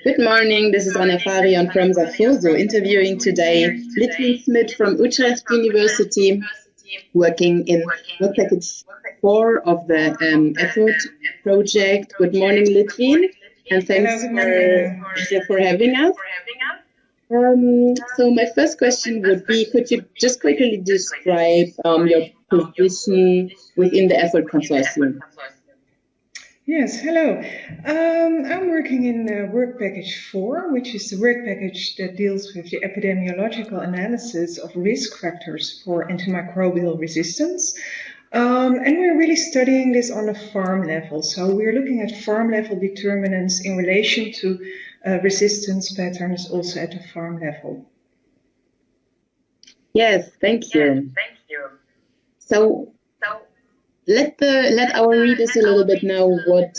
Good morning, this is Anna Farion from Safoso, interviewing today Lidwien Smit from Utrecht University, working in work package 4 of the effort project. Good morning, Lidwien, and thanks for having us. So my first question would be, could you just quickly describe your position within the effort consortium? Yes, hello. I'm working in work package 4, which is the work package that deals with the epidemiological analysis of risk factors for antimicrobial resistance. And we're really studying this on a farm level. So we're looking at farm level determinants in relation to resistance patterns also at the farm level. Yes, thank you. So let our readers a little bit know what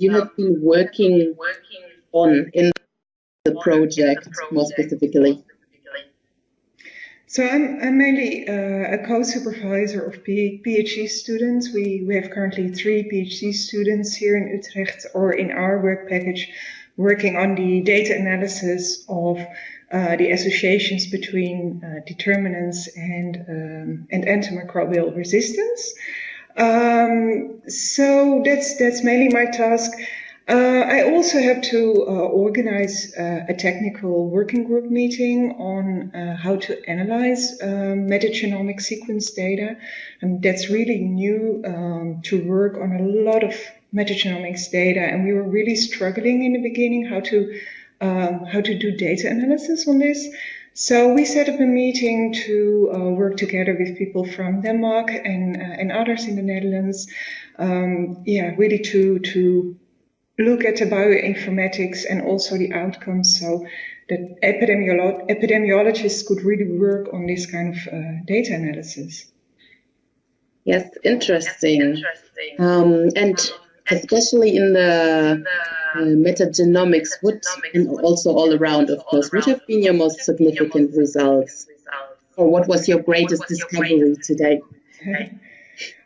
you have been working on in the project more specifically. So I'm mainly a co-supervisor of PhD students. We have currently 3 PhD students here in Utrecht or in our work package working on the data analysis of the associations between determinants and antimicrobial resistance. So that's mainly my task. I also have to organize a technical working group meeting on how to analyze metagenomic sequence data. And that's really new to work on a lot of metagenomics data. And we were really struggling in the beginning how to do data analysis on this. So we set up a meeting to work together with people from Denmark and others in the Netherlands. Really to look at the bioinformatics and also the outcomes, so that epidemiologists could really work on this kind of data analysis. Yes, interesting. And especially in the metagenomics, and also all around, of course, what have been your most significant results? Or what was your greatest discovery today?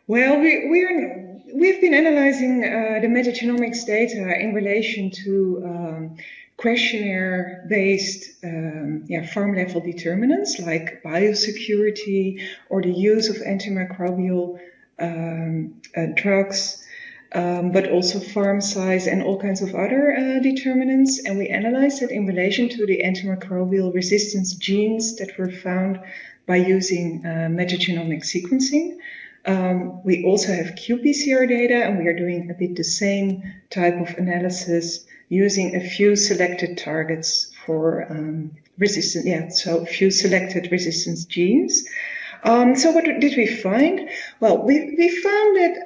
Well, we've been analyzing the metagenomics data in relation to questionnaire-based farm-level determinants like biosecurity or the use of antimicrobial drugs, but also farm size and all kinds of other determinants. And we analyzed it in relation to the antimicrobial resistance genes that were found by using metagenomic sequencing. We also have qPCR data, and we are doing a bit the same type of analysis using a few selected targets for resistance. So a few selected resistance genes. So what did we find? Well, we found that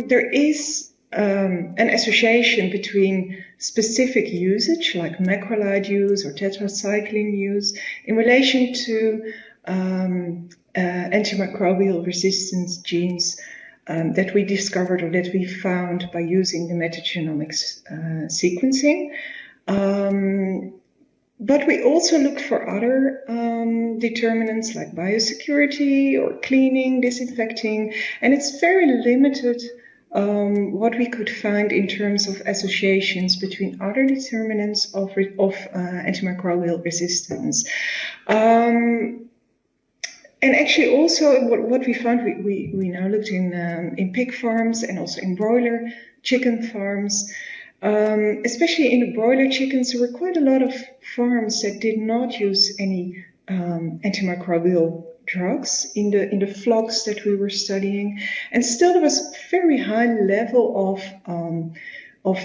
there is an association between specific usage, like macrolide use or tetracycline use, in relation to antimicrobial resistance genes that we discovered or that we found by using the metagenomics sequencing. But we also looked for other determinants like biosecurity or cleaning, disinfecting, and it's very limited what we could find in terms of associations between other determinants of antimicrobial resistance. And actually also what we found, we now looked in pig farms and also in broiler chicken farms. Especially in the broiler chickens, there were quite a lot of farms that did not use any antimicrobial drugs in the flocks that we were studying, and still there was very high level of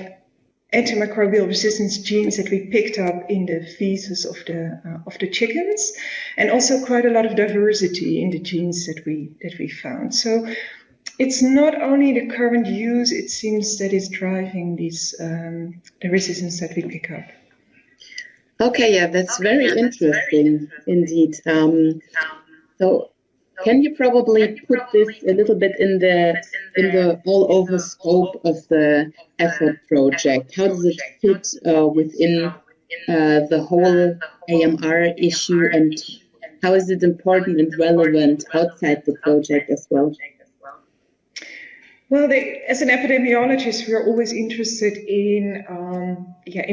antimicrobial resistance genes that we picked up in the feces of the chickens, and also quite a lot of diversity in the genes that we found. So it's not only the current use, it seems, that is driving these the resistance that we pick up. Okay, yeah, that's very interesting indeed. So can you probably put this a little bit in the all over scope of the effort project? How does it fit within the whole AMR issue, and how is it important and relevant outside the project as well? Well, as an epidemiologist, we are always interested in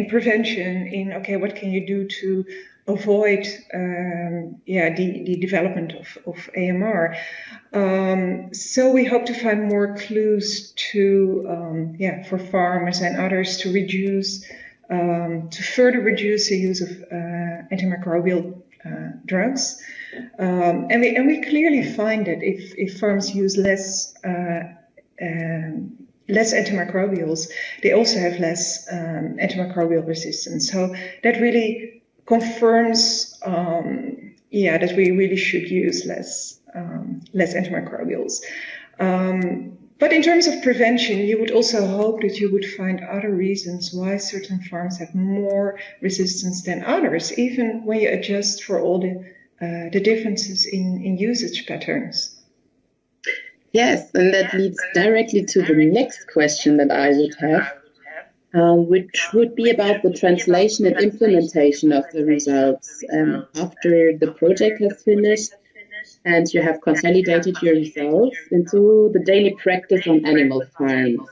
prevention. What can you do to avoid the development of AMR? So we hope to find more clues for farmers and others to further reduce the use of antimicrobial drugs. And we clearly find that if farms use less antimicrobials, they also have less antimicrobial resistance. So that really confirms, that we really should use less antimicrobials. But in terms of prevention, you would also hope that you would find other reasons why certain farms have more resistance than others, even when you adjust for all the differences in usage patterns. Yes, and that leads directly to the next question that I would have, which would be about the translation and implementation of the results after the project has finished and you have consolidated your results into the daily practice on animal farms.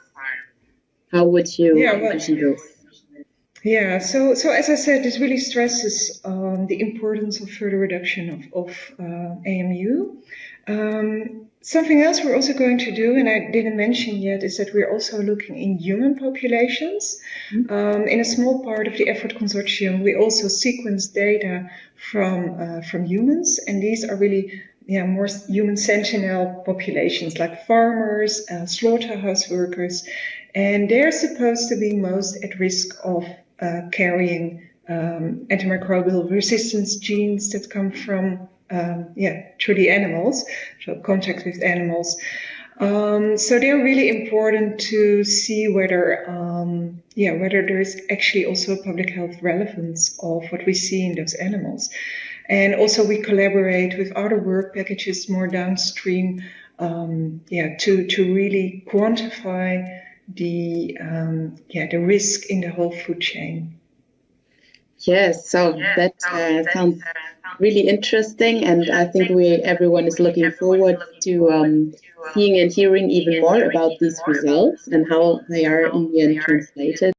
How would you envision this? Yeah, so as I said, this really stresses the importance of further reduction of AMU. Something else we're also going to do, and I didn't mention yet, is that we're also looking in human populations. In a small part of the effort consortium, we also sequence data from humans, and these are really more human sentinel populations like farmers, slaughterhouse workers, and they're supposed to be most at risk of carrying antimicrobial resistance genes that come from through the animals, so contact with animals. So they're really important to see whether there's actually also a public health relevance of what we see in those animals. And also we collaborate with other work packages more downstream, to really quantify the risk in the whole food chain. Yes, so that sounds really interesting, and I think everyone is looking forward to seeing and hearing even more about these results and how they are in the end translated.